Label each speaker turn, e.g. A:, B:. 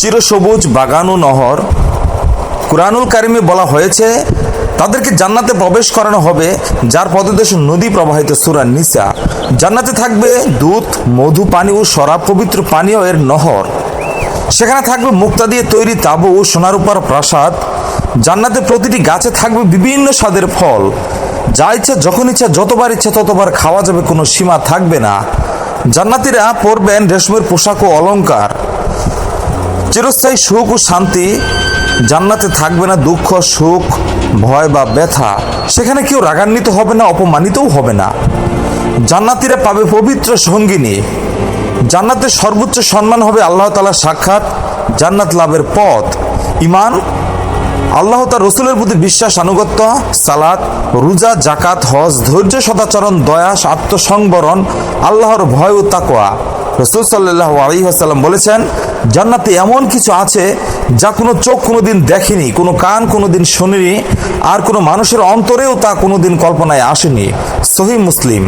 A: চিরসবুজ বাগান ও নহর। কুরআনুল কারিমে বলা হয়েছে তাদেরকে জান্নাতে প্রবেশ করানো হবে যার পদদেশে নদী প্রবাহিত। সূরা নিসা। জান্নাতে থাকবে দুধ, মধু, পানি ও শরাব, পবিত্র পানীয় এর নহর। সেখানে থাকবে মুক্তা দিয়ে তৈরি তাঁবু ও সোনার উপর প্রাসাদ। জান্নাতে প্রতিটি গাছে থাকবে বিভিন্ন স্বাদের ফল। যা ইচ্ছা, যখন ইচ্ছা, যতবার ইচ্ছা ততবার খাওয়া যাবে, কোনো সীমা থাকবে না। জান্নাতীরা পরবেন রেশমের পোশাক ও অলংকার। চিরস্থায়ী সুখ ও শান্তি। জান্নাতে থাকবে না দুঃখ, সুখ, ভয় বা ব্যথা। সেখানে কেউ রাগান্বিত হবে না, অপমানিতও হবে না। জান্নাতীরা পাবে পবিত্র সঙ্গিনী। জান্নাতের সর্বোচ্চ সম্মান হবে আল্লাহ তাআলার সাক্ষাৎ। জান্নাত লাভের পথ: ঈমান, আল্লাহ তার রসুলের প্রতি বিশ্বাস, আনুগত্য, সালাত, রোজা, জাকাত, হজ, ধৈর্য, সদাচরণ, দয়া, আত্মসংবরণ, আল্লাহর ভয় ও তাকওয়া। রাসূল সাল্লাল্লাহু আলাইহি ওয়াসাল্লাম বলেছেন, জান্নাতে এমন কিছু আছে যা কোনো চোখ কোনোদিন দেখেনি, কোনো কান কোনোদিন শোনেনি, আর কোনো মানুষের অন্তরেও তা কোনোদিন কল্পনায় আসেনি। সহিহ মুসলিম।